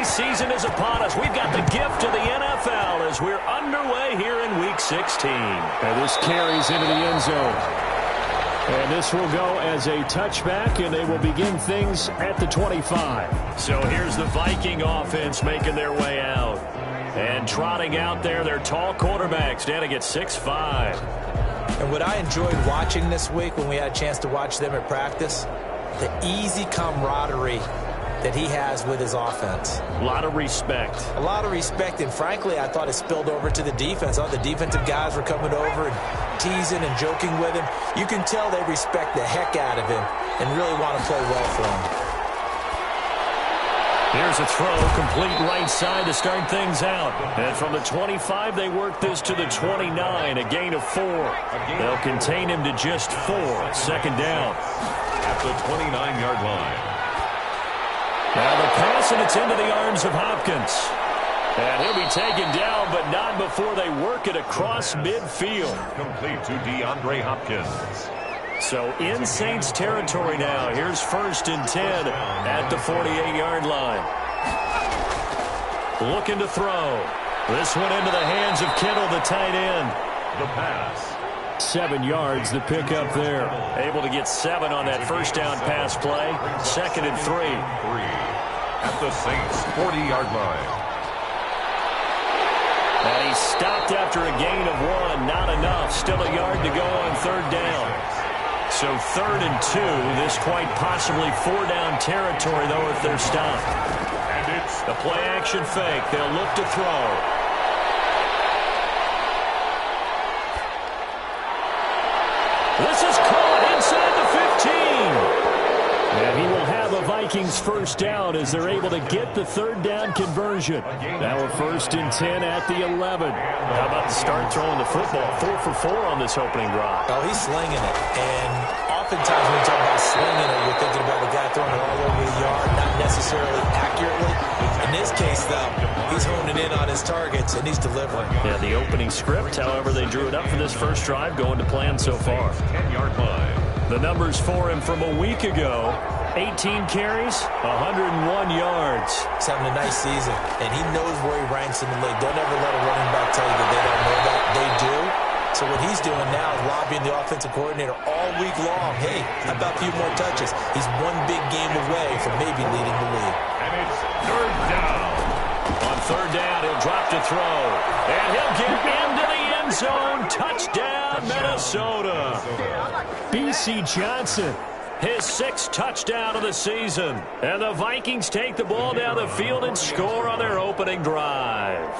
holiday season is upon us. We've got the gift of the NFL as we're underway here in Week 16. And this carries into the end zone. And this will go as a touchback, and they will begin things at the 25. So here's the Viking offense making their way out. And trotting out there, their tall quarterbacks standing at 6'5". And what I enjoyed watching this week when we had a chance to watch them at practice, the easy camaraderie that he has with his offense. A lot of respect. A lot of respect, and frankly, I thought it spilled over to the defense. All the defensive guys were coming over and teasing and joking with him. You can tell they respect the heck out of him and really want to play well for him. Here's a throw, complete right side to start things out. And from the 25, they work this to the 29, a gain of 4. They'll contain him to just 4. Second down. At the 29-yard line. Now the pass, and it's into the arms of Hopkins. And he'll be taken down, but not before they work it across midfield. Complete to DeAndre Hopkins. So in Saints territory now. Here's 1st and 10 at the 48-yard line. Looking to throw. This one into the hands of Kittle, the tight end. The pass. 7 yards, the pickup there. Able to get 7 on that first down pass play. 2nd and 3. At the Saints 40-yard line. And he stopped after a gain of 1. Not enough. Still a yard to go on 3rd down. So 3rd and 2. This quite possibly 4-down territory, though, if they're stopped. And it's the play-action fake. They'll look to throw. This is caught inside the 15. And he will have a Vikings first down as they're able to get the 3rd down conversion. Now a 1st and 10 at the 11. How about the start throwing the football? 4 for 4 on this opening drive. Oh, he's slinging it. And oftentimes when you talk about slinging it, you're thinking about the guy throwing it all over the yard, not necessarily accurately. In this case, though, he's honing in on his targets, and he's delivering. Yeah, the opening script, however, they drew it up for this first drive, going to plan so far. 10-yard line. The numbers for him from a week ago, 18 carries, 101 yards. He's having a nice season, and he knows where he ranks in the league. Don't ever let a running back tell you that they don't know that. They do. So what he's doing now is lobbying the offensive coordinator all week long. Hey, how about a few more touches? He's one big game away from maybe leading the league. And it's 3rd down. On 3rd down, he'll drop to throw. And he'll get into the end zone. Touchdown, Minnesota. B.C. Johnson. His 6th touchdown of the season. And the Vikings take the ball down the field and score on their opening drive.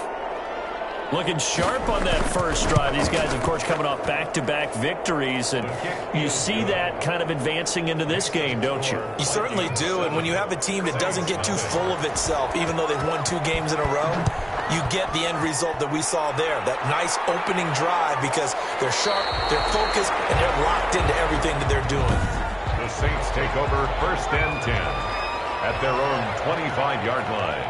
Looking sharp on that first drive. These guys, of course, coming off back-to-back victories. And you see that kind of advancing into this game, don't you? You certainly do. And when you have a team that doesn't get too full of itself, even though they've won 2 games in a row, you get the end result that we saw there. That nice opening drive because they're sharp, they're focused, and they're locked into everything that they're doing. The Saints take over 1st and 10 at their own 25-yard line.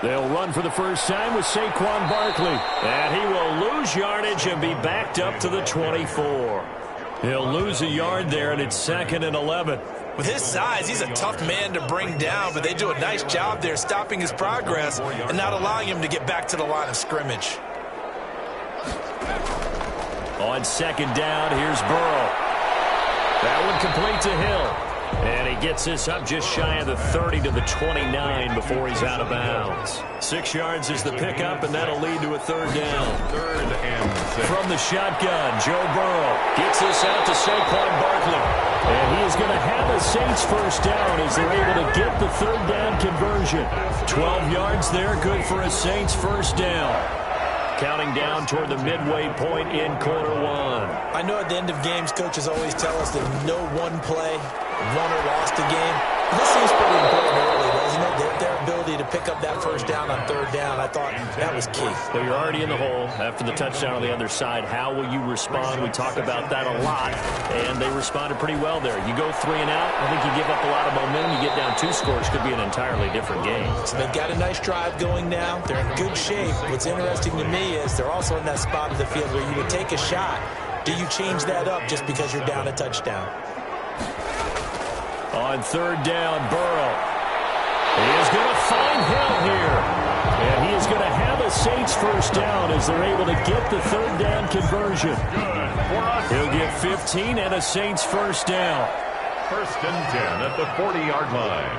They'll run for the first time with Saquon Barkley. And he will lose yardage and be backed up to the 24. He'll lose a yard there, and it's 2nd and 11. With his size, he's a tough man to bring down, but they do a nice job there stopping his progress and not allowing him to get back to the line of scrimmage. On 2nd down, here's Burrow. That one complete to Hill. And he gets this up just shy of the 30 to the 29 before he's out of bounds. 6 yards is the pickup, and that'll lead to a 3rd down. 3rd and 6. From the shotgun, Joe Burrow gets this out to Saquon Barkley. And he is going to have a Saints first down as they're able to get the 3rd down conversion. 12 yards there, good for a Saints first down. Counting down toward the midway point in quarter 1. I know at the end of games, coaches always tell us that no one play, won or lost a game. This seems pretty important early, doesn't it? Their ability to pick up that first down on 3rd down, I thought that was key. Well, you're already in the hole after the touchdown on the other side. How will you respond? We talk about that a lot, and they responded pretty well there. You go 3 and out, I think you give up a lot of momentum. You get down 2 scores, could be an entirely different game. So they've got a nice drive going now. They're in good shape. What's interesting to me is they're also in that spot of the field where you would take a shot. Do you change that up just because you're down a touchdown? On 3rd down, Burrow. Saints first down as they're able to get the third down conversion. He'll get 15 and a Saints first down. First and 10 at the 40-yard line.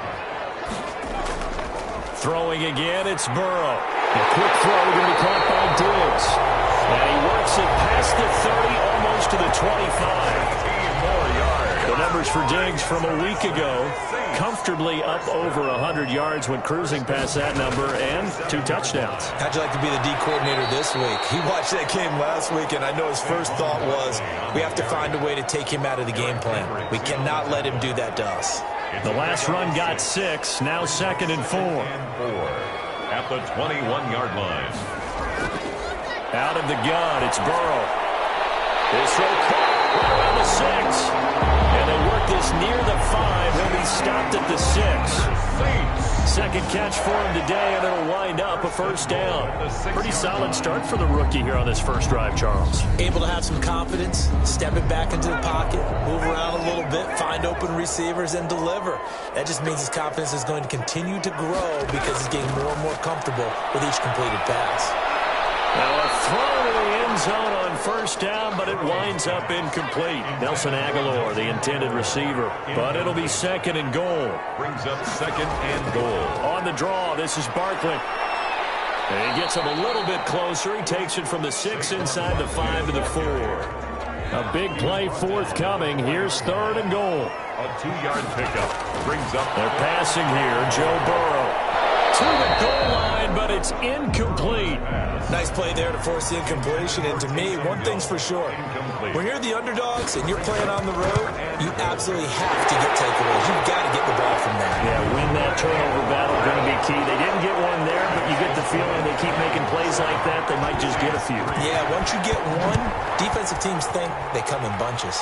Throwing again, it's Burrow. A quick throw going to be caught by Diggs. And he works it past the 30, almost to the 25. The numbers for Diggs from a week ago, comfortably up over 100 yards when cruising past that number, and 2 touchdowns. How'd you like to be the D coordinator this week? He watched that game last week, and I know his first thought was, we have to find a way to take him out of the game plan. We cannot let him do that to us. The last run got 6, now 2nd and 4. At the 21-yard line. Out of the gun, it's Burrow. This throw caught right around the 6. And they work this near the 5. He'll be stopped at the 6. Second catch for him today, and it'll wind up a first down. Pretty solid start for the rookie here on this first drive, Charles. Able to have some confidence, step it back into the pocket, move around a little bit, find open receivers, and deliver. That just means his confidence is going to continue to grow because he's getting more and more comfortable with each completed pass. Now a throw to the end zone on first down, but it winds up incomplete. Nelson Aguilar, the intended receiver, but it'll be 2nd and goal. Brings up 2nd and goal. On the draw, this is Barkley. And he gets him a little bit closer. He takes it from the 6 inside the 5 to the 4. A big play forthcoming. Here's 3rd and goal. A 2-yard pickup. Brings up. They're passing here. Joe Burrow to the goal line, but it's incomplete. Nice play there to force the incompletion. And to me, one thing's for sure. When you're the underdogs and you're playing on the road, you absolutely have to get takeaways. You've got to get the ball from that. Yeah, win that turnover battle going to be key. They didn't get one there, but you get the feeling they keep making plays like that, they might just get a few. Yeah, once you get one, defensive teams think they come in bunches.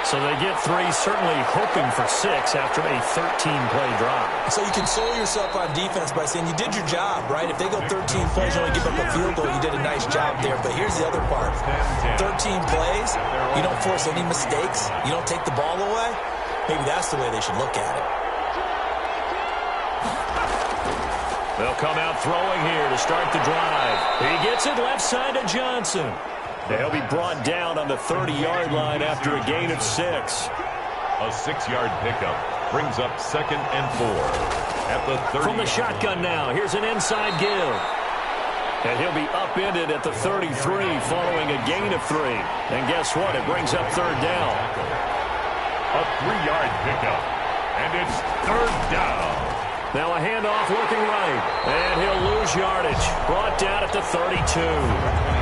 So they get 3, certainly hoping for 6 after a 13-play drive. So you console yourself on defense by saying you did your job, right? If they go 13 plays, you only give up a field goal, you did a nice job there. But here's the other part. 13 plays, you don't force any mistakes, you don't take the ball away. Maybe that's the way they should look at it. They'll come out throwing here to start the drive. He gets it left side to Johnson. They'll be brought down on the 30-yard line after a gain of 6. A 6-yard pickup brings up 2nd and 4. At the 30. From the shotgun now, here's an inside give. And he'll be upended at the 33 following a gain of 3. And guess what? It brings up 3rd down. A 3-yard pickup. And it's 3rd down. Now a handoff looking right. And he'll lose yardage. Brought down at the 32.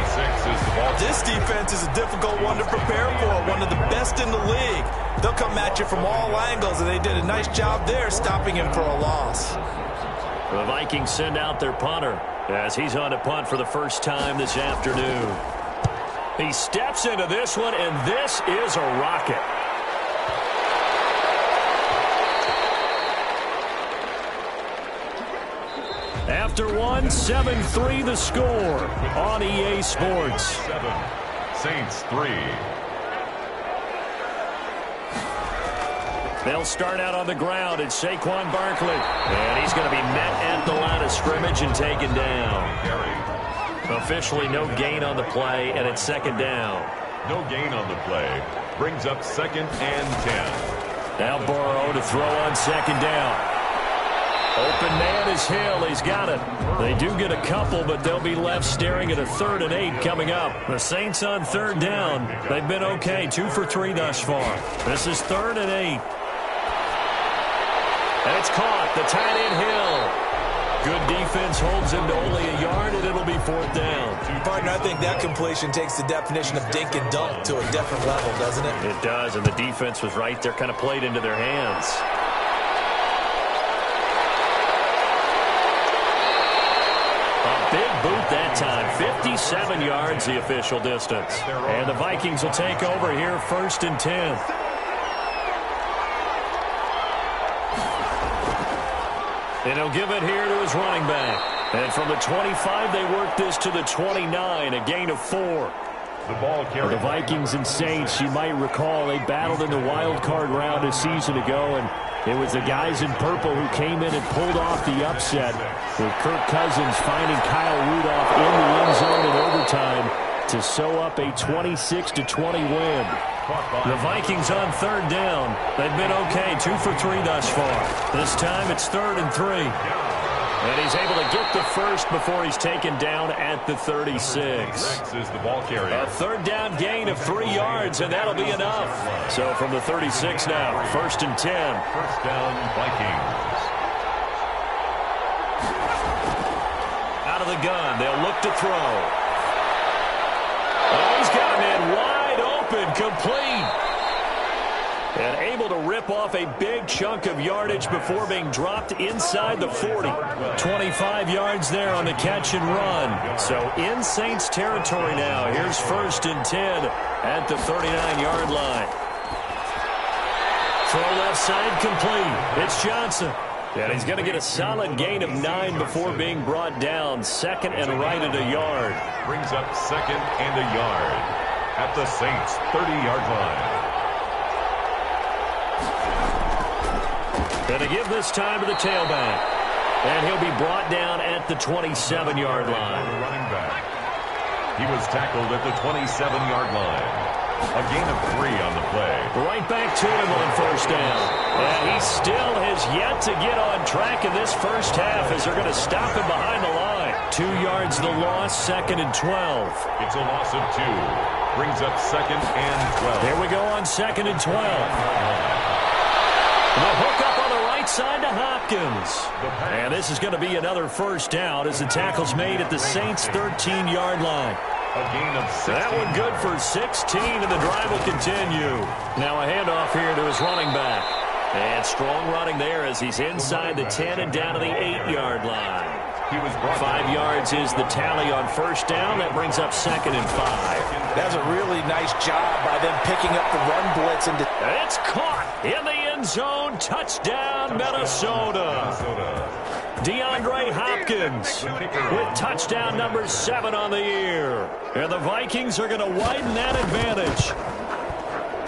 26 is the ball. This defense is a difficult one to prepare for. One of the best in the league. They'll come at you from all angles, and they did a nice job there stopping him for a loss. The Vikings send out their punter as he's on to punt for the first time this afternoon. He steps into this one, and this is a rocket. After one, 7-3 the score on EA Sports. 7, Saints 3. They'll start out on the ground. It's Saquon Barkley. And he's going to be met at the line of scrimmage and taken down. Officially no gain on the play, and it's 2nd down. No gain on the play. Brings up 2nd and 10. Now Burrow to throw on 2nd down. Open man is Hill. He's got it. They do get a couple, but they'll be left staring at a 3rd and 8 coming up. The Saints on 3rd down. They've been okay, 2 for 3 thus far. This is 3rd and 8. And it's caught. The tight end Hill. Good defense holds him to only a yard, and it'll be 4th down. Partner, I think that completion takes the definition of dink and dunk to a different level, doesn't it? It does, and the defense was right there, kind of played into their hands. Big boot that time. 57 yards the official distance. And the Vikings will take over here 1st and 10. And he'll give it here to his running back. And from the 25, they work this to the 29, a gain of 4. The ball carried. The Vikings and Saints, you might recall, they battled in the wild card round a season ago, and It was the guys in purple who came in and pulled off the upset, with Kirk Cousins finding Kyle Rudolph in the end zone in overtime to sew up a 26-20 win. The Vikings on third down. They've been okay, 2 for 3 thus far. This time it's 3rd and 3. And he's able to get the first before he's taken down at the 36. Next is the ball carrier. A third down gain of 3 yards, and that'll be enough. So from the 36 now, 1st and 10. First down, Vikings. Out of the gun, they'll look to throw. Oh, he's got a man wide open, complete. And able to rip off a big chunk of yardage before being dropped inside the 40. 25 yards there on the catch and run. So in Saints territory now. Here's 1st and 10 at the 39-yard line. Throw left side complete. It's Johnson. And he's going to get a solid gain of 9 before being brought down. 2nd and right at a yard. Brings up 2nd and a yard at the Saints' 30-yard line. And to give this time to the tailback. And he'll be brought down at the 27-yard line. Running back. He was tackled at the 27-yard line. A gain of 3 on the play. Right back to him on 1st down. And he still has yet to get on track in this first half as they're going to stop him behind the line. 2 yards the loss, 2nd and 12. It's a loss of 2. Brings up 2nd and 12. Here we go on 2nd and 12. The hook up on the right side to Hopkins. And this is going to be another first down as the tackle's made at the Saints' 13-yard line. A gain of 16. That one good for 16, and the drive will continue. Now a handoff here to his running back. And strong running there as he's inside the 10 and down to the 8-yard line. He was 5 yards is the tally on 1st down. That brings up 2nd and 5. That's a really nice job by them picking up the run blitz. And it's caught in the end zone. Touchdown, Minnesota. DeAndre Hopkins with touchdown number 7 on the year. And the Vikings are going to widen that advantage.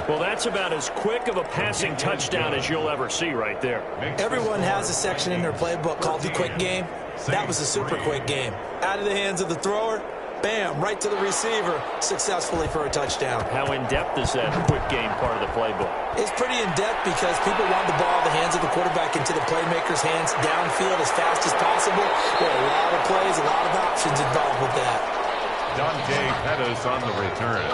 Well, that's about as quick of a passing touchdown as you'll ever see right there. Everyone has a section in their playbook called the quick game. That was a super quick game. Out of the hands of the thrower, bam, right to the receiver, successfully for a touchdown. How in-depth is that quick game part of the playbook? It's pretty in-depth because people want the ball in the hands of the quarterback into the playmaker's hands downfield as fast as possible. There are a lot of plays, a lot of options involved with that. Dante Pettis on the return.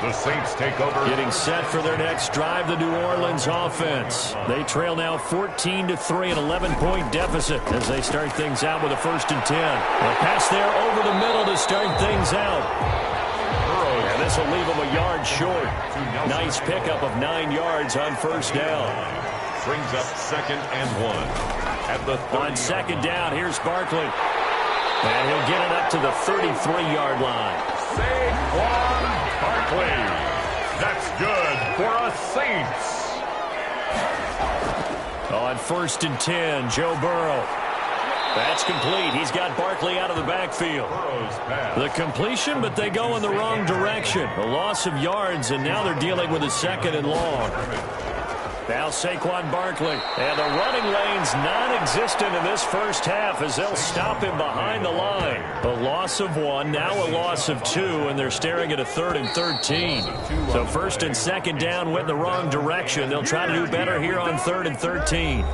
The Saints take over. Getting set for their next drive, the New Orleans offense. They trail now 14-3, an 11-point deficit as they start things out with a 1st and 10. A pass there over the middle to start things out. And this will leave them a yard short. Nice pickup of 9 yards on 1st down. Brings up 2nd and 1 at the 30. On 2nd down, here's Barkley. And he'll get it up to the 33-yard line. Saquon Barkley. That's good for us Saints. On 1st and 10, Joe Burrow. That's complete. He's got Barkley out of the backfield. The completion, but they go in the wrong direction. A loss of yards, and now they're dealing with a 2nd and long. Now Saquon Barkley. And the running lane's non-existent in this first half as they'll stop him behind the line. A loss of 1, now a loss of 2, and they're staring at a 3rd and 13. So 1st and 2nd down went in the wrong direction. They'll try to do better here on 3rd and 13.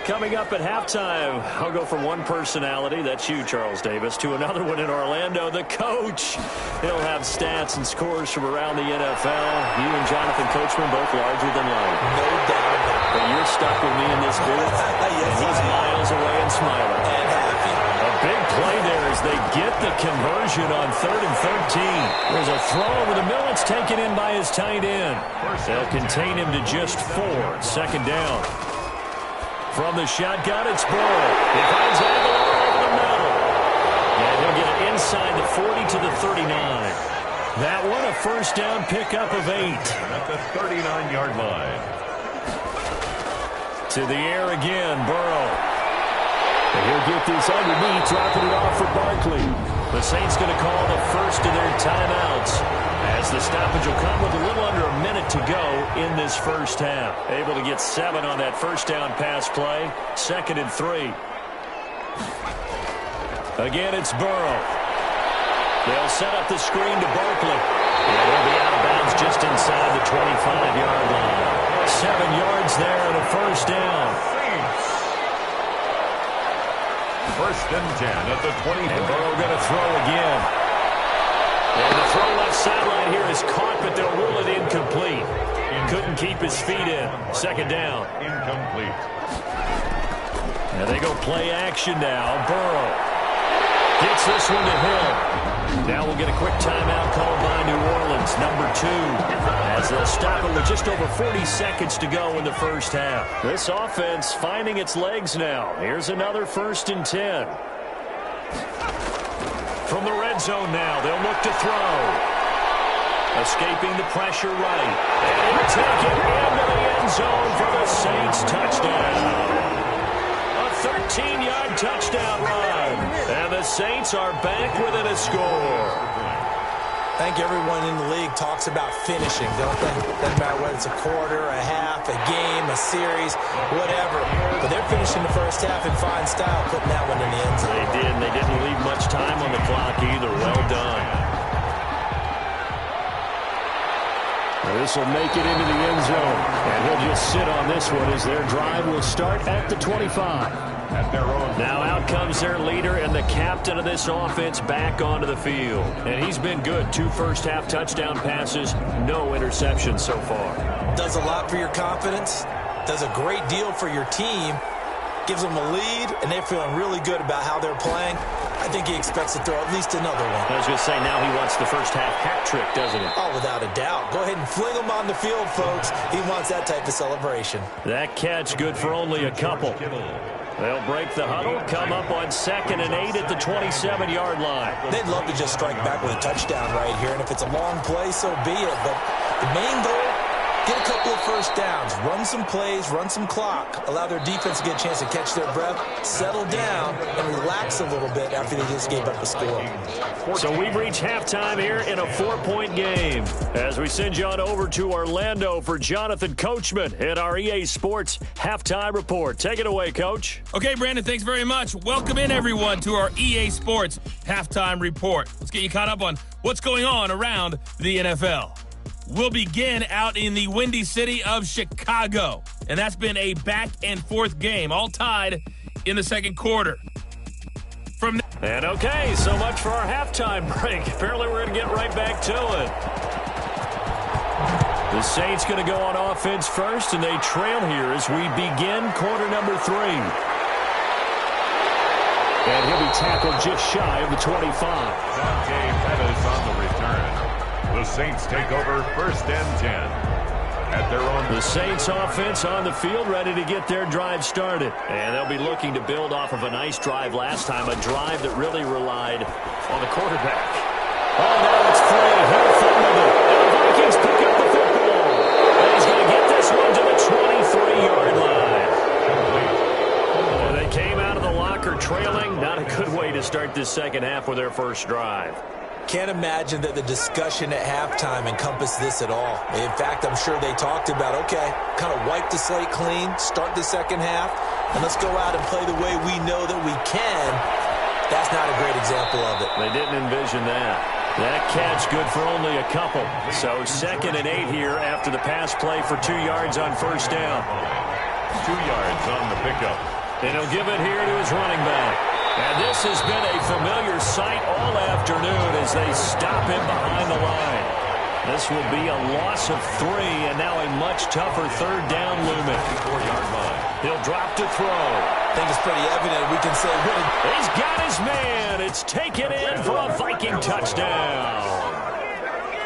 Coming up at halftime, I'll go from one personality, that's you, Charles Davis, to another one in Orlando, the coach. He'll have stats and scores from around the NFL. You and Jonathan Coachman both larger than life. No doubt about it. But you're stuck with me in this booth, Yes, and he's miles away and smiling. And happy. A big play there as they get the conversion on 3rd and 13. There's a throw over the middle. It's taken in by his tight end. They'll contain him to just 4. 2nd down. From the shotgun, it's Burrow. He finds Aguilar over the middle. And he'll get it inside the 40 to the 39. That one, a 1st down pickup of 8. At the 39-yard line. To the air again, Burrow. And he'll get this underneath, dropping it off for Barkley. The Saints going to call the first of their timeouts. As the stoppage will come with a little under a minute to go in this first half. Able to get 7 on that first down pass play. 2nd and 3. Again, it's Burrow. They'll set up the screen to Barkley. And he'll be out of bounds just inside the 25-yard line. 7 yards there and a first down. First and 10 at the 20. And Burrow going to throw again. And the throw left sideline here is caught, but they'll rule it incomplete. Couldn't keep his feet in. 2nd down. Incomplete. And they go play action now. Burrow gets this one to Hill. Now we'll get a quick timeout called by New Orleans, number 2. As they'll stop it with just over 40 seconds to go in the first half. This offense finding its legs now. Here's another 1st and 10. From the red zone now, they'll look to throw. Escaping the pressure right. And he'll take it into the end zone for the Saints touchdown. A 13-yard touchdown run. And the Saints are back within a score. I think everyone in the league talks about finishing, don't they? Doesn't matter whether it's a quarter, a half, a game, a series, whatever. But they're finishing the first half in fine style, putting that one in the end zone. They did, and they didn't leave much time on the clock either. Well done. This will make it into the end zone. And he'll just sit on this one as their drive will start at the 25. At their own. Now out comes their leader and the captain of this offense back onto the field. And he's been good. 2 first-half touchdown passes, no interceptions so far. Does a lot for your confidence. Does a great deal for your team. Gives them a lead, and they're feeling really good about how they're playing. I think he expects to throw at least another one. I was going to say, now he wants the first-half hat trick, doesn't he? Oh, without a doubt. Go ahead and fling him on the field, folks. He wants that type of celebration. That catch good for only a couple. They'll break the huddle, come up on 2nd and 8 at the 27-yard line. They'd love to just strike back with a touchdown right here, and if it's a long play, so be it. But the main goal, get a couple of first downs, run some plays, run some clock, allow their defense to get a chance to catch their breath, settle down, and relax a little bit after they just gave up a score. So we've reached halftime here in a 4-point game. As we send you on over to Orlando for Jonathan Coachman at our EA Sports Halftime Report. Take it away, Coach. Okay, Brandon, thanks very much. Welcome in, everyone, to our EA Sports Halftime Report. Let's get you caught up on what's going on around the NFL. We'll begin out in the windy city of Chicago. And that's been a back-and-forth game, all tied in the second quarter. And okay, so much for our halftime break. Apparently we're going to get right back to it. The Saints going to go on offense first, and they trail here as we begin quarter number 3. And he'll be tackled just shy of the 25. Dante Pettis on the return. The Saints take over 1st and 10. At their own. The Saints offense on the field, ready to get their drive started. And they'll be looking to build off of a nice drive last time, a drive that really relied on the quarterback. Oh, now it's free. He'll fumble it. And the Vikings pick up the football. And he's going to get this one to the 23-yard line. And they came out of the locker trailing. Not a good way to start this second half with their first drive. Can't imagine that the discussion at halftime encompassed this at all. In fact, I'm sure they talked about, okay, kind of wipe the slate clean, start the second half, and let's go out and play the way we know that we can. That's not a great example of it. They didn't envision that. That catch good for only a couple. So 2nd and 8 here after the pass play for 2 yards on first down. 2 yards on the pickup. And he'll give it here to his running back. And this has been a familiar sight all afternoon as they stop him behind the line. This will be a loss of 3, and now a much tougher third down looming. 4-yard line. He'll drop to throw. I think it's pretty evident we can say He's got his man. It's taken in for a Viking touchdown.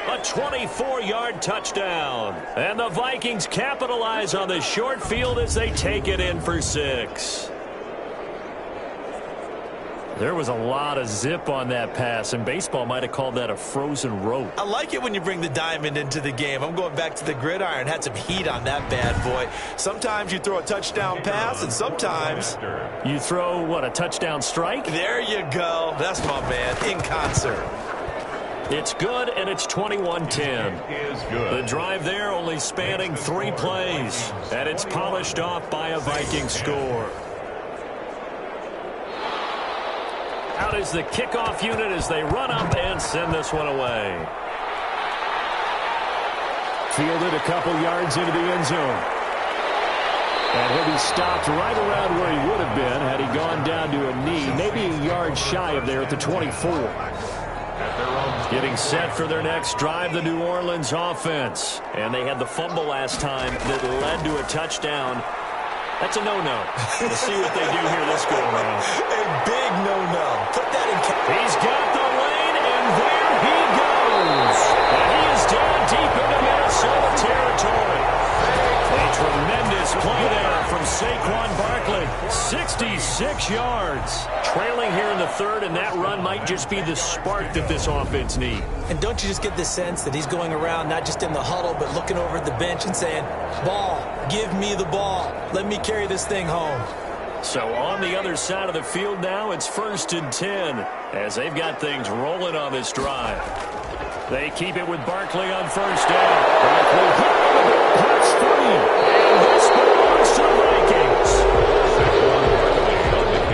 A 24-yard touchdown. And the Vikings capitalize on the short field as they take it in for 6. There was a lot of zip on that pass, and baseball might have called that a frozen rope. I like it when you bring the diamond into the game. I'm going back to the gridiron. Had some heat on that bad boy. Sometimes you throw a touchdown pass, and sometimes you throw, what, a touchdown strike? There you go. That's my man, in concert. It's good, and it's 21-10. The drive there only spanning 3 plays, and it's polished off by a Viking score. Out is the kickoff unit as they run up and send this one away. Fielded a couple yards into the end zone. And he'll be stopped right around where he would have been had he gone down to a knee, maybe a yard shy of there at the 24. Getting set for their next drive, the New Orleans offense. And they had the fumble last time that led to a touchdown. That's a no-no. We'll see what they do here this go around. A big no-no. Put that in. He's got the lane, and there he goes. And he is down deep into Minnesota territory. A tremendous play there from Saquon Barkley. 66 yards. Trailing here in the third, and that run might just be the spark that this offense needs. And don't you just get the sense that he's going around not just in the huddle, but looking over at the bench and saying, ball, give me the ball. Let me carry this thing home. So on the other side of the field now, it's 1st and 10 as they've got things rolling on this drive. They keep it with Barkley on first down. That's free. And this belongs to the Vikings.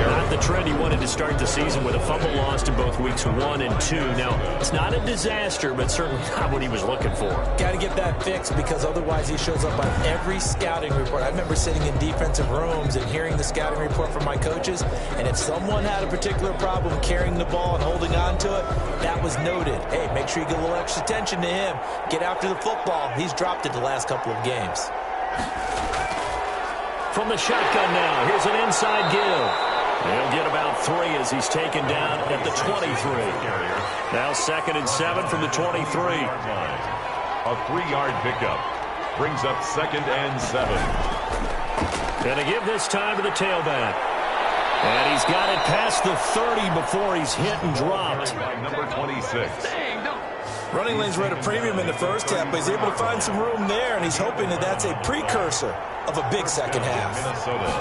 Not the trend he wanted to start the season with a fumble lost in both weeks 1 and 2. Now, it's not a disaster, but certainly not what he was looking for. Got to get that fixed because otherwise he shows up on every scouting report. I remember sitting in defensive rooms and hearing the scouting report from my coaches, and if someone had a particular problem carrying the ball and holding on to it, that was noted. Hey, make sure you get a little extra attention to him. Get after the football. He's dropped it the last couple of games. From the shotgun now, here's an inside give. He'll get about 3 as he's taken down at the 23. Now 2nd and 7 from the 23. A 3-yard pickup brings up 2nd and 7. Going to give this time to the tailback. And he's got it past the 30 before he's hit and dropped. Number 26. Running lanes were at a premium in the first half, but he's able to find some room there, and he's hoping that that's a precursor of a big second half. Minnesota.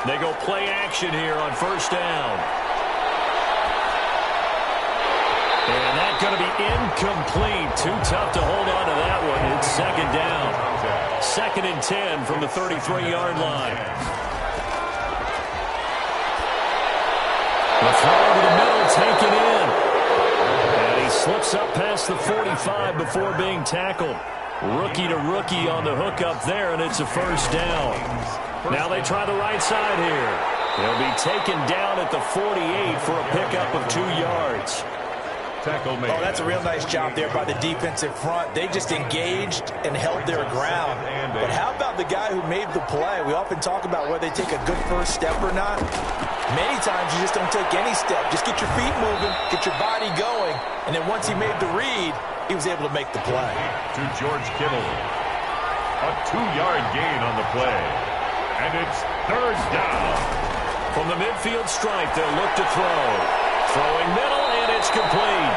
They go play action here on first down. And that's going to be incomplete. Too tough to hold on to that one. It's 2nd down. 2nd and 10 from the 33-yard line. The throw over the middle, taken in. And he slips up past the 45 before being tackled. Rookie to rookie on the hook up there, and it's a first down. Now they try the right side here. He'll be taken down at the 48 for a pickup of 2 yards. Tackle made. Oh, that's a real nice job there by the defensive front. They just engaged and held their ground. But how about the guy who made the play? We often talk about whether they take a good first step or not. Many times you just don't take any step. Just get your feet moving, get your body going, and then once he made the read, he was able to make the play. To George Kittle. A 2-yard gain on the play. And it's 3rd down. From the midfield stripe, they'll look to throw. Throwing middle, and it's complete.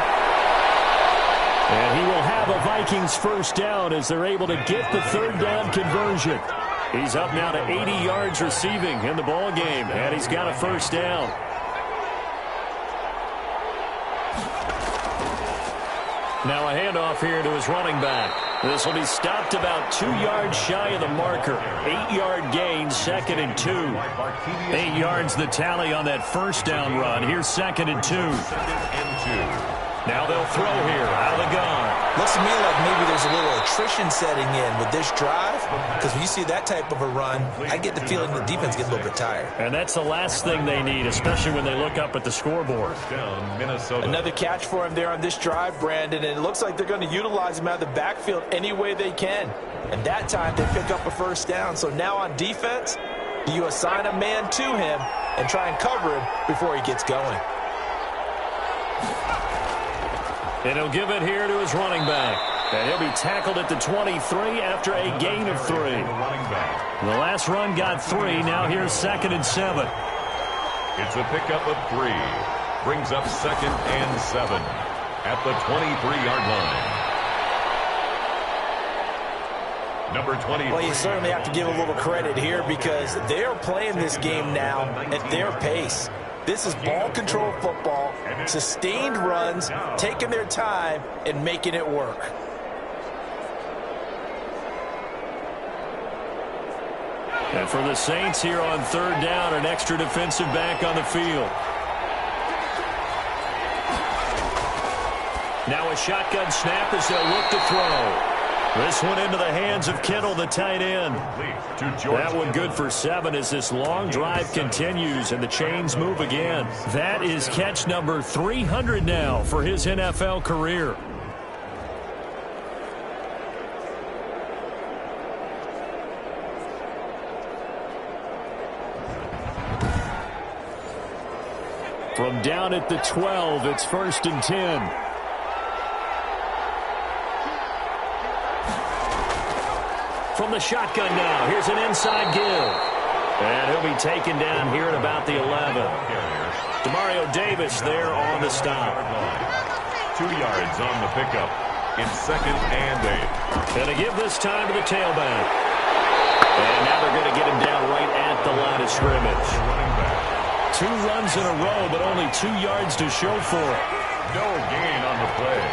And he will have a Vikings first down as they're able to get the 3rd down conversion. He's up now to 80 yards receiving in the ball game, and he's got a first down. Now a handoff here to his running back. This will be stopped about 2 yards shy of the marker. 8-yard gain, 2nd and 2. 8 yards the tally on that first down run. Here's 2nd and 2. Now they'll throw here out of the gun. Looks to me like maybe there's a little attrition setting in with this drive, because when you see that type of a run, I get the feeling the defense gets a little bit tired. And that's the last thing they need, especially when they look up at the scoreboard. Down Minnesota. Another catch for him there on this drive, Brandon, and it looks like they're going to utilize him out of the backfield any way they can. And that time they pick up a first down. So now on defense, you assign a man to him and try and cover him before he gets going. And he'll give it here to his running back. And he'll be tackled at the 23 after a gain of 3. The last run got 3. Now here's 2nd and 7. It's a pickup of 3. Brings up 2nd and 7 at the 23-yard line. Number 20. Well, you certainly have to give a little credit here because they're playing this game now at their pace. This is ball control football, sustained runs, taking their time, and making it work. And for the Saints here on third down, an extra defensive back on the field. Now a shotgun snap as they'll look to throw. This one into the hands of Kittle, the tight end. That one good for 7 as this long drive continues and the chains move again. That is catch number 300 now for his NFL career. From down at the 12, it's 1st and 10. From the shotgun now, here's an inside give. And he'll be taken down here at about the 11. Demario Davis there on the stop. 2 yards on the pickup in 2nd and 8. And to give this time to the tailback. And now they're going to get him down right at the line of scrimmage. 2 runs in a row, but only 2 yards to show for it. No gain on the play.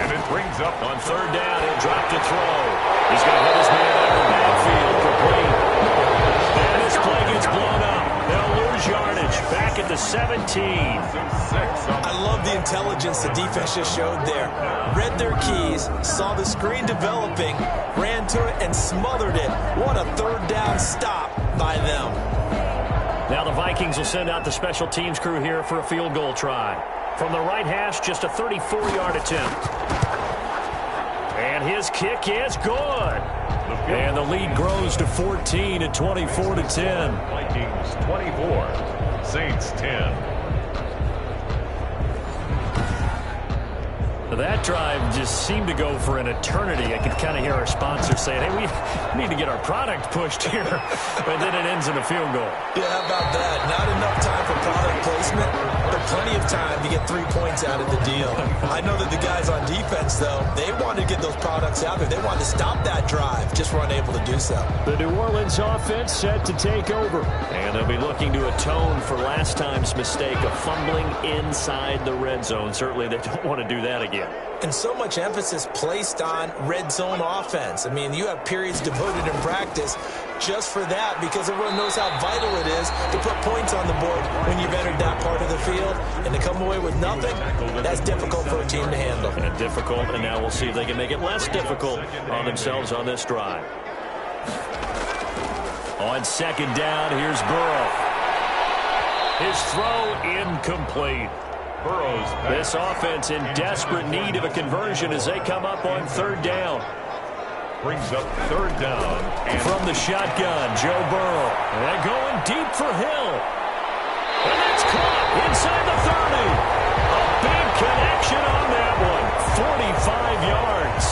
And it brings up on 3rd down. He'll drop to throw. He's going to hit his man out of the backfield. Complete. And this play gets blown up. They'll lose yardage. Back at the 17. I love the intelligence the defense just showed there. Read their keys, saw the screen developing, ran to it, and smothered it. What a 3rd down stop by them. Now the Vikings will send out the special teams crew here for a field goal try. From the right hash, just a 34-yard attempt. And his kick is good. And the lead grows to 14 at 24-10. Vikings 24, Saints 10. That drive just seemed to go for an eternity. I could kind of hear our sponsors saying, hey, we need to get our product pushed here. But then it ends in a field goal. Yeah, how about that? Not enough time for product placement, but plenty of time to get 3 points out of the deal. I know that the guys on defense, though, they wanted to get those products out there. They wanted to stop that drive, just weren't able to do so. The New Orleans offense set to take over. And they'll be looking to atone for last time's mistake of fumbling inside the red zone. Certainly they don't want to do that again. And so much emphasis placed on red zone offense. I mean, you have periods devoted in practice just for that because everyone knows how vital it is to put points on the board when you've entered that part of the field. And to come away with nothing, that's difficult for a team to handle. And difficult, and now we'll see if they can make it less difficult on themselves on this drive. On 2nd down, here's Burrow. His throw incomplete. This offense in desperate need of a conversion as they come up on 3rd down. Brings up 3rd down. And from the shotgun, Joe Burrow. And going deep for Hill. And that's caught inside the 30. A big connection on that one. 45 yards.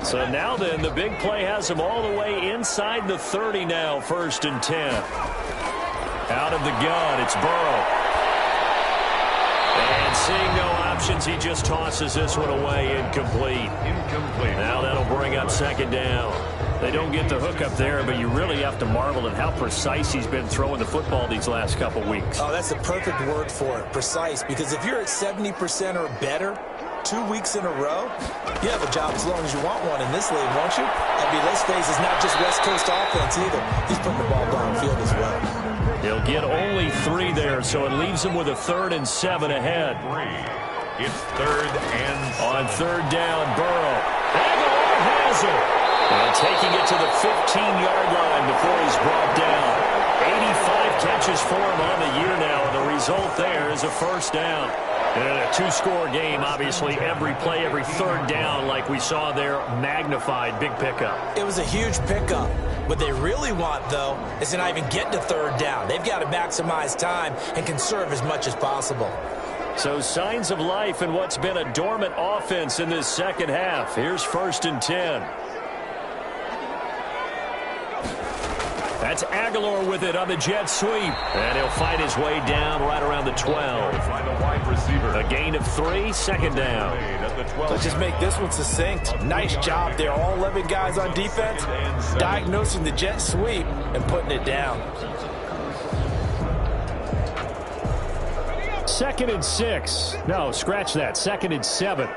So now then, the big play has him all the way inside the 30 now, 1st and 10. Out of the gun, it's Burrow. And seeing no options, he just tosses this one away, incomplete. Now that'll bring up 2nd down. They don't get the hook up there, but you really have to marvel at how precise he's been throwing the football these last couple weeks. Oh, that's the perfect word for it, precise, because if you're at 70% or better 2 weeks in a row, you have a job as long as you want one in this league, won't you? I mean, let's face it, it's not just West Coast offense either. He's putting the ball downfield as well. He'll get only 3 there, so it leaves him with a 3rd and 7 ahead. It's 3rd and 7. On 3rd down, Burrow. Aguilar has it. And taking it to the 15-yard line before he's brought down. 85 catches for him on the year now, and the result there is a first down. And a two-score game, obviously, every play, every third down, like we saw there, magnified, big pickup. It was a huge pickup. What they really want, though, is to not even get to third down. They've got to maximize time and conserve as much as possible. So signs of life in what's been a dormant offense in this second half. Here's 1st and 10. That's Aguilar with it on the jet sweep. And he'll fight his way down right around the 12. A gain of 3, second down. Let's just make this one succinct. Nice job there. All 11 guys on defense diagnosing the jet sweep and putting it down. 2nd and 6. No, scratch that. 2nd and 7.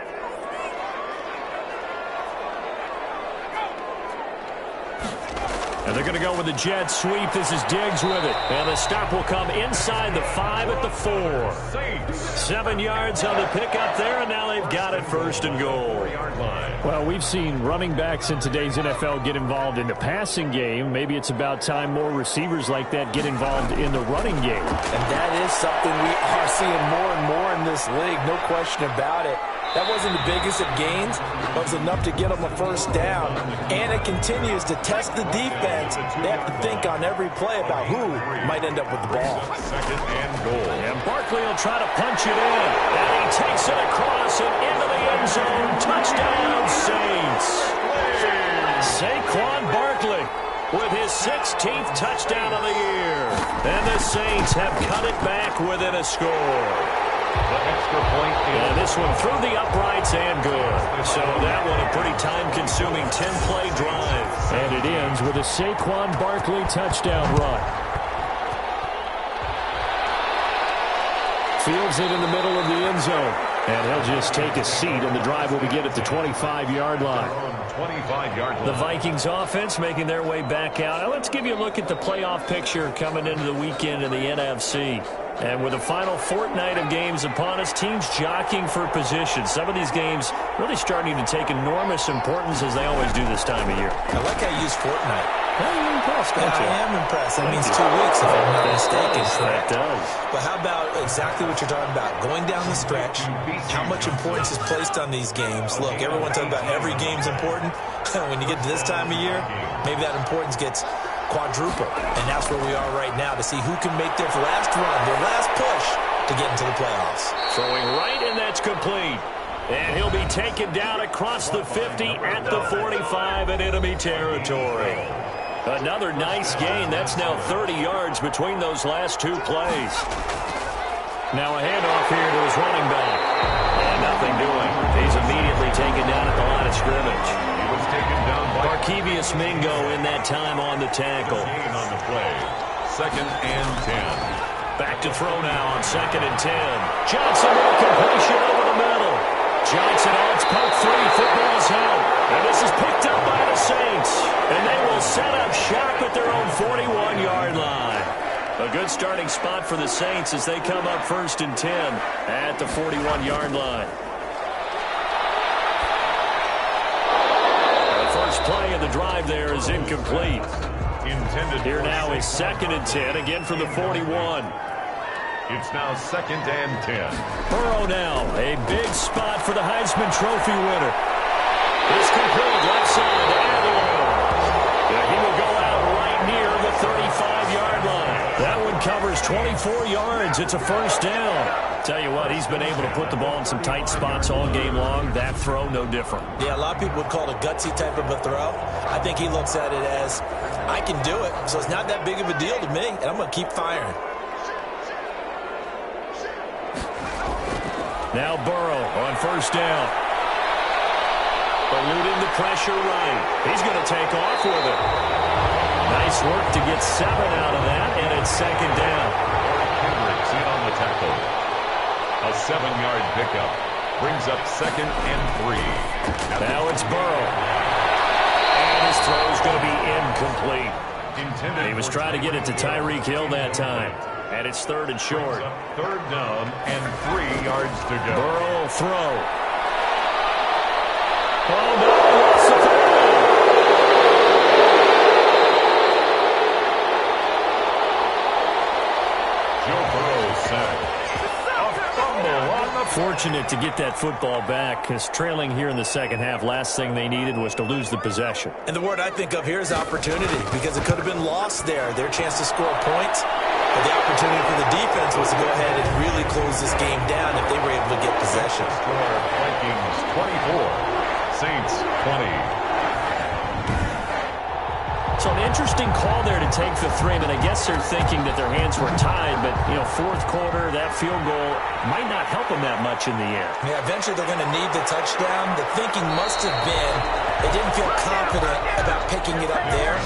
And they're going to go with the jet sweep. This is Diggs with it. And the stop will come inside the 5 at the 4. 7 yards on the pickup there, and now they've got it 1st and goal. Well, we've seen running backs in today's NFL get involved in the passing game. Maybe it's about time more receivers like that get involved in the running game. And that is something we are seeing more and more in this league, no question about it. That wasn't the biggest of gains, but it was enough to get them a first down. And it continues to test the defense. They have to think on every play about who might end up with the ball. 2nd and goal. And Barkley will try to punch it in. And he takes it across and into the end zone. Touchdown, Saints. Saquon Barkley with his 16th touchdown of the year. And the Saints have cut it back within a score. The extra point. And this one through the uprights and good. So that one a pretty time-consuming 10-play drive. And it ends with a Saquon Barkley touchdown run. Fields it in the middle of the end zone. And he'll just take a seat, and the drive will begin at the 25-yard line. 25-yard line. The Vikings offense making their way back out. Now let's give you a look at the playoff picture coming into the weekend in the NFC. And with the final fortnight of games upon us, teams jockeying for position. Some of these games really starting to take enormous importance as they always do this time of year. I like how you use fortnight. You're impressed, don't you? I am impressed. That means 2 weeks, if I'm not mistaken. That does. But how about exactly what you're talking about? Going down the stretch, how much importance is placed on these games. Look, everyone talking about every game's important. When you get to this time of year, maybe that importance gets quadruple. And that's where we are right now to see who can make their last run, their last push to get into the playoffs. Throwing right, and that's complete. And he'll be taken down across the 50 at the 45 in enemy territory. Another nice gain. That's now 30 yards between those last 2 plays. Now a handoff here to his running back. And nothing doing. He's immediately taken down at the line of scrimmage. He was taken down by Barkevius Mingo in that time on the tackle. on the play. 2nd and 10. Back to throw now on 2nd and 10. Johnson with a completion over the middle. Johnson on its poke 3. Football's out. And this is picked up by the Saints. And they will set up shop at their own 41-yard line. A good starting spot for the Saints as they come up 1st and 10 at the 41-yard line. The first play of the drive there is incomplete. Intended Here for now is six. 2nd and 10, again from the 41. It's now 2nd and 10. Burrow now, a big spot for the Heisman Trophy winner. It's complete, left side to Aguilar. He will go out right near the 35-yard line. That one covers 24 yards. It's a first down. Tell you what, he's been able to put the ball in some tight spots all game long. That throw, no different. Yeah, a lot of people would call it a gutsy type of a throw. I think he looks at it as, I can do it, so it's not that big of a deal to me, and I'm going to keep firing. Now Burrow on first down. Eluding the pressure right. He's going to take off with it. Nice work to get 7 out of that, and it's 2nd down. Hendricks in on the tackle. A 7-yard pickup. Brings up 2nd and 3. Now it's Burrow. And his throw is going to be incomplete. He was trying to get it to Tyreek Hill that time. And it's 3rd and short. 3rd down and 3 yards to go. Burrow will throw. Oh, no, lost the throw. Joe Burrow sack. A fumble on the Fortunate to get that football back, because trailing here in the second half, last thing they needed was to lose the possession. And the word I think of here is opportunity, because it could have been lost there. Their chance to score points. But the opportunity for the defense was to go ahead and really close this game down if they were able to get possession. score, Vikings 24, Saints 20. So an interesting call there to take the 3. I mean, I guess they're thinking that their hands were tied, but, fourth quarter, that field goal might not help them that much in the air. Yeah, eventually they're going to need the touchdown. The thinking must have been they didn't feel confident about picking it up there,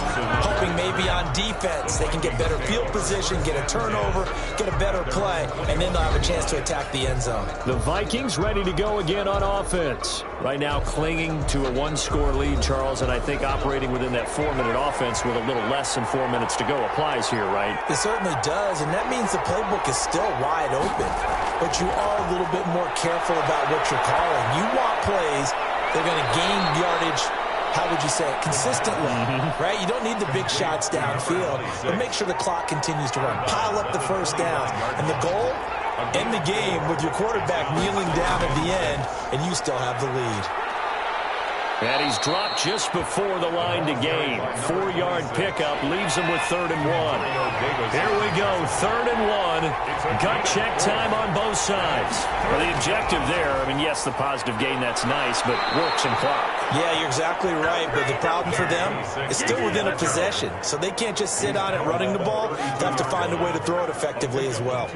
hoping maybe on defense they can get better field position, get a turnover, get a better play, and then they'll have a chance to attack the end zone. The Vikings ready to go again on offense. Right now clinging to a 1-score lead, Charles, and I think operating within that 4-minute offense with a little less than 4 minutes to go applies here, right? It certainly does, and that means the playbook is still wide open. But you are a little bit more careful about what you're calling. You want plays that are going to gain yardage, how would you say it, consistently, right? You don't need the big shots downfield, but make sure the clock continues to run. Pile up the first downs. And the goal, end the game with your quarterback kneeling down at the end, and you still have the lead. And he's dropped just before the line to gain. 4-yard pickup leaves him with 3rd and 1. Here we go, 3rd and 1. Gut check time on both sides. Well, the objective there, yes, the positive gain, that's nice, but works in clock. Yeah, you're exactly right, but the problem for them is still within a possession, so they can't just sit on it running the ball. They have to find a way to throw it effectively as well.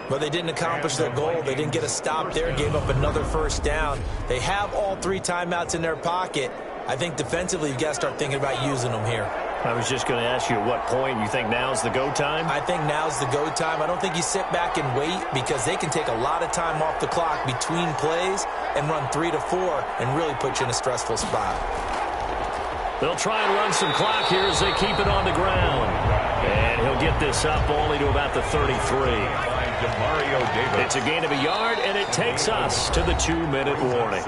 But they didn't accomplish their goal. They didn't get a stop there, gave up another first down. They have all 3 timeouts in their pocket. I think defensively you've got to start thinking about using them here. I was just going to ask you at what point you think now's the go time? I think now's the go time. I don't think you sit back and wait, because they can take a lot of time off the clock between plays and run 3 to 4 and really put you in a stressful spot. They'll try and run some clock here as they keep it on the ground. And he'll get this up only to about the 33. It's a gain of a yard, and it takes us to the 2-minute warning.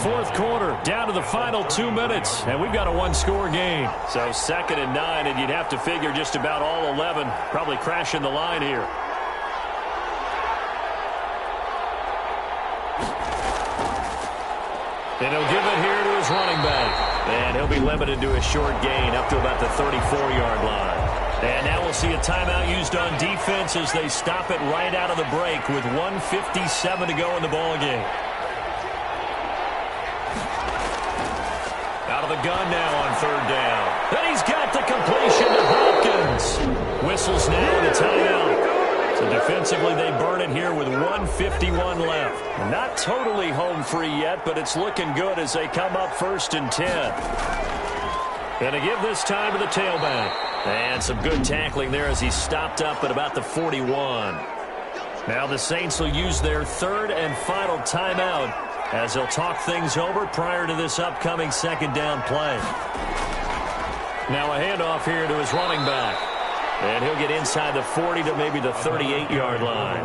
Fourth quarter, down to the final 2 minutes, and we've got a 1-score game. So 2nd and 9, and you'd have to figure just about all 11 probably crashing the line here. And he'll give it here to his running back. And he'll be limited to a short gain up to about the 34-yard line. And now we'll see a timeout used on defense as they stop it right out of the break with 1:57 to go in the ballgame. Out of the gun now on 3rd down. And he's got the completion to Hopkins. Whistles now and a timeout. So defensively they burn it here with 1:51 left. Not totally home free yet, but it's looking good as they come up 1st and 10. Going to give this time to the tailback. And some good tackling there as he stopped up at about the 41. Now the Saints will use their 3rd and final timeout as they'll talk things over prior to this upcoming 2nd down play. Now a handoff here to his running back. And he'll get inside the 40 to maybe the 38-yard line.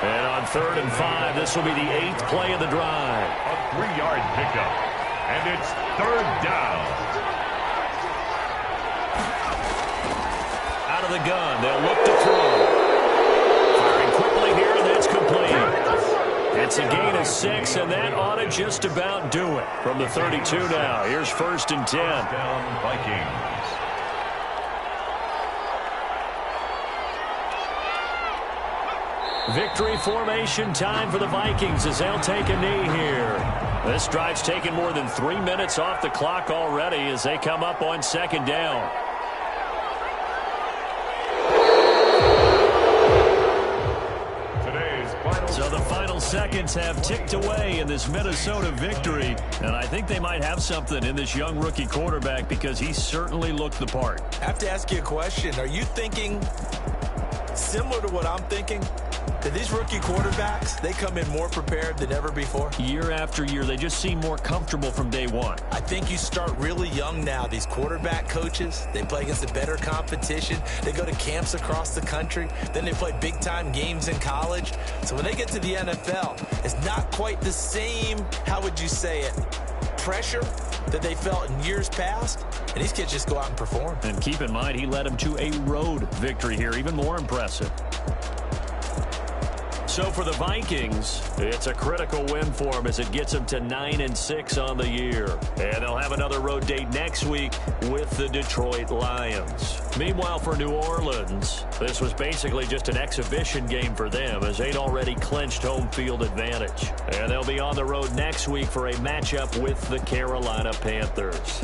And on 3rd and 5, this will be the 8th play of the drive. A 3-yard pickup. And it's 3rd down. Out of the gun, they'll look to throw. Firing quickly here, and that's complete. It's a gain of 6, and that ought to just about do it. From the 32 now, here's 1st and 10. Down Vikings. Victory formation time for the Vikings as they'll take a knee here. This drive's taken more than 3 minutes off the clock already as they come up on 2nd down. So the final seconds have ticked away in this Minnesota victory, and I think they might have something in this young rookie quarterback because he certainly looked the part. I have to ask you a question. Are you thinking similar to what I'm thinking? That these rookie quarterbacks, they come in more prepared than ever before? Year after year, they just seem more comfortable from day one. I think you start really young now. These quarterback coaches, they play against a better competition. They go to camps across the country. Then they play big-time games in college. So when they get to the NFL, it's not quite the same, how would you say it, pressure that they felt in years past. And these kids just go out and perform. And keep in mind, he led them to a road victory here, even more impressive. So for the Vikings, it's a critical win for them as it gets them to 9-6 on the year. And they'll have another road date next week with the Detroit Lions. Meanwhile, for New Orleans, this was basically just an exhibition game for them as they'd already clinched home field advantage. And they'll be on the road next week for a matchup with the Carolina Panthers.